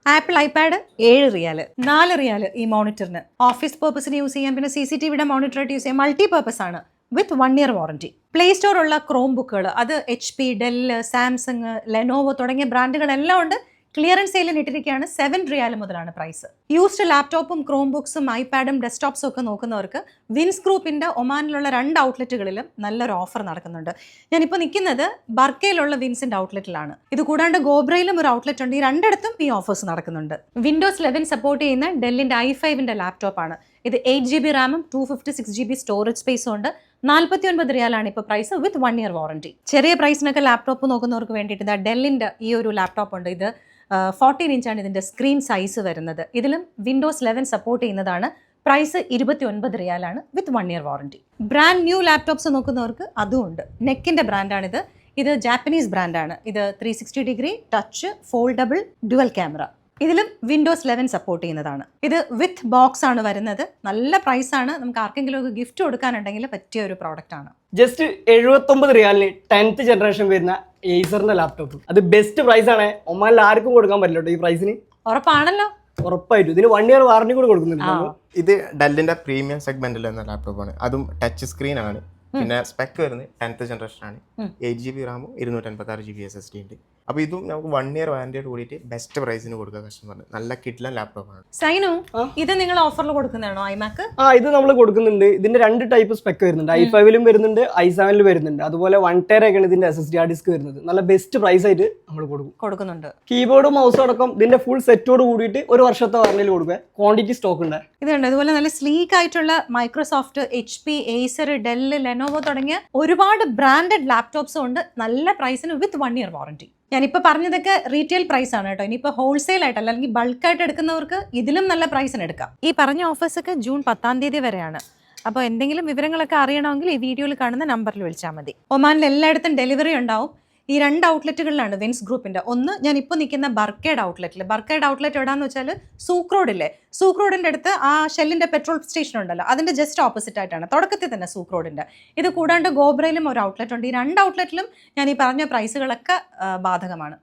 Apple iPad 7 റിയാൽ, 4 റിയാൽ ഈ മോണിറ്ററിന്. Office പർപ്പസിന് use ചെയ്യാം, പിന്നെ CCTVയുടെ മോണിറ്ററായിട്ട് യൂസ് ചെയ്യാം. മൾട്ടി പർപ്പസ് ആണ് വിത്ത് 1 ഇയർ വാറണ്ടി. പ്ലേ സ്റ്റോർ ഉള്ള ക്രോം ബുക്കുകൾ, അത് HP, ഡെൽ, സാംസങ്, ലെനോവോ തുടങ്ങിയ ബ്രാൻഡുകളെല്ലാം ഉണ്ട്. ക്ലിയറൻസ് സെയിലിന് ഇട്ടിരിക്കുകയാണ്. 7 റിയാൽ മുതലാണ് പ്രൈസ്. യൂസ്ഡ് ലാപ്ടോപ്പും ക്രോം ബുക്സും ഐപാഡും ഡെസ്ക്ടോപ്സും ഒക്കെ നോക്കുന്നവർക്ക് വിൻസ് ഗ്രൂപ്പിന്റെ ഒമാനിലുള്ള 2 ഔട്ട്ലെറ്റുകളിലും നല്ലൊരു ഓഫർ നടക്കുന്നുണ്ട്. ഞാനിപ്പോൾ നിൽക്കുന്നത് ബർക്കയിലുള്ള വിൻസിന്റെ ഔട്ട്ലെറ്റിലാണ്. ഇത് കൂടാണ്ട് ഗോബ്രയിലും ഒരു ഔട്ട്ലെറ്റ് ഉണ്ട്. ഈ രണ്ടിടത്തും ഈ ഓഫേഴ്സ് നടക്കുന്നുണ്ട്. വിൻഡോസ് 11 സപ്പോർട്ട് ചെയ്യുന്ന ഡെല്ലിന്റെ i5ന്റെ ലാപ്ടോപ്പാണ് ഇത്. 8GB റാമും 256GB സ്റ്റോറേജ് സ്പേസും ഉണ്ട്. 49 റിയാലാണ് ഇപ്പോൾ പ്രൈസ് വിത്ത് 1 ഇയർ വാറണ്ടി. ചെറിയ പ്രൈസിനൊക്കെ ലാപ്ടോപ്പ് നോക്കുന്നവർക്ക് വേണ്ടിയിട്ട് ഡെല്ലിന്റെ ഈ ഒരു ലാപ്ടോപ്പ് ഉണ്ട്. ഇത് 14 ഇഞ്ചാണ് ഇതിന്റെ സ്ക്രീൻ സൈസ് വരുന്നത്. ഇതിലും വിൻഡോസ് 11 സപ്പോർട്ട് ചെയ്യുന്നതാണ്. പ്രൈസ് 29 റിയാലാണ് with 1 year warranty. Brand new laptops നോക്കുന്നവർക്ക് അതും ഉണ്ട്. നെക്കിന്റെ ബ്രാൻഡാണിത്. ഇത് ജാപ്പനീസ് ബ്രാൻഡാണ്. ഇത് 360 degree touch, foldable, dual camera. ഇതിലും വിൻഡോസ് 11 സപ്പോർട്ട് ചെയ്യുന്നതാണ്. ഇത് വിത്ത് ബോക്സ് ആണ് വരുന്നത്. നല്ല പ്രൈസ് ആണ്. നമുക്ക് ആർക്കെങ്കിലും ഒക്കെ ഗിഫ്റ്റ് കൊടുക്കാനുണ്ടെങ്കിൽ പറ്റിയ ഒരു പ്രോഡക്റ്റ് ആണ്. ജസ്റ്റ് 79 റിയാലിന് 10th ജനറേഷൻ വരുന്ന ഏസറിന്റെ ലാപ്ടോപ്പ്. അത് ബെസ്റ്റ് പ്രൈസ് ആണ്. ഒമാനിൽ ആർക്കും കൊടുക്കാൻ പറ്റില്ല ഈ പ്രൈസിന്. ഉറപ്പാണല്ലോ. ഉറപ്പായിട്ടും ഇതിന് 1 ഇയർ വാറണ്ടി കൂടെ കൊടുക്കുന്നുണ്ട്. ഇത് ഡെല്ലിന്റെ പ്രീമിയം സെഗ്മെന്റിൽ എന്ന ലാപ്ടോപ്പാണ്. അതും ടച്ച് സ്ക്രീൻ ആണ്. പിന്നെ സ്പെക്ക് വരുന്നത് 10th ജനറേഷൻ ആണ്. 8GB റാമും 256GB SSD ഉണ്ട്. അപ്പോൾ ഇതും നമുക്ക് 1 ഇയർ വാറന്റിയോട് കൂടിയിട്ട് ബെസ്റ്റ് പ്രൈസിന് കൊടുക്കുക കസ്റ്റമറിന്. നല്ല കിഡ്ലൻ ലാപ്ടോപ്പാണ്. സൈനു, ഇത് നിങ്ങൾ ഓഫറിൽ കൊടുക്കുന്നതാണോ ഐമാക്ക്? ഇത് നമ്മൾ കൊടുക്കുന്നുണ്ട്. ഇതിന്റെ 2 ടൈപ്പ് സ്പെക്ക് വരുന്നുണ്ട്. i5ലും വരുന്നുണ്ട്, i7ലും വരുന്നുണ്ട്. അതുപോലെ 1TB ഒക്കെയാണ് ഇതിന്റെ SSD ഹാർഡ് ഡിസ്ക് വരുന്നത്. നല്ല ബെസ്റ്റ് പ്രൈസ് ആയിട്ട് നമ്മൾ കൊടുക്കുന്നുണ്ട്. കീബോർഡും മൗസും അടക്കം ഇതിന്റെ ഫുൾ സെറ്റോട് കൂടിയിട്ട് 1 വർഷത്തെ വാറന്റിയിൽ കൊടുക്കുക. ക്വാണ്ടിറ്റി സ്റ്റോക്ക് ഉണ്ട്. ഇതുണ്ട്. അതുപോലെ നല്ല സ്ലീക്ക് ആയിട്ടുള്ള Microsoft, HP, Acer, del, Lenovo തുടങ്ങിയ ഒരുപാട് ബ്രാൻഡഡ് ലാപ്ടോപ്സും ഉണ്ട്. നല്ല പ്രൈസിന് വിത്ത് 1 ഇയർ വാറണ്ടി. ഞാനിപ്പോൾ പറഞ്ഞതൊക്കെ റീറ്റെയിൽ പ്രൈസ് ആണ് കേട്ടോ. ഇനിയിപ്പോൾ ഹോൾസെയിൽ ആയിട്ടല്ല, അല്ലെങ്കിൽ ബൾക്കായിട്ട് എടുക്കുന്നവർക്ക് ഇതിലും നല്ല പ്രൈസിന് എടുക്കാം. ഈ പറഞ്ഞ ഓഫേഴ്സൊക്കെ ജൂൺ 10 തീയതി വരെയാണ്. അപ്പോൾ എന്തെങ്കിലും വിവരങ്ങളൊക്കെ അറിയണമെങ്കിൽ ഈ വീഡിയോയിൽ കാണുന്ന നമ്പറിൽ വിളിച്ചാൽ മതി. ഒമാനിൽ എല്ലായിടത്തും ഡെലിവറി ഉണ്ടാവും. ഈ 2 ഔട്ട്ലെറ്റുകളിലാണ് വിൻസ് ഗ്രൂപ്പിന്റെ. ഒന്ന് ഞാൻ ഇപ്പോൾ നിൽക്കുന്ന ബർക്കേഡ് ഔട്ട്ലെറ്റിൽ. ബർക്കേഡ് ഔട്ട്ലെറ്റ് എവിടെയാണെന്ന് വെച്ചാൽ സൂക്ക് റോഡില്ലേ, സൂക്ക് റോഡിൻ്റെ അടുത്ത് ആ ഷെല്ലിന്റെ പെട്രോൾ സ്റ്റേഷൻ ഉണ്ടല്ലോ, അതിന്റെ ജസ്റ്റ് ഓപ്പോസിറ്റ് ആയിട്ടാണ്, തുടക്കത്തിൽ തന്നെ സൂക്ക് റോഡിന്റെ. ഇത് കൂടാണ്ട് ഗോബ്രയിലും ഒരു ഔട്ട്ലെറ്റ് ഉണ്ട്. ഈ 2 ഔട്ട്ലെറ്റിലും ഞാൻ ഈ പറഞ്ഞ പ്രൈസുകളൊക്കെ ബാധകമാണ്.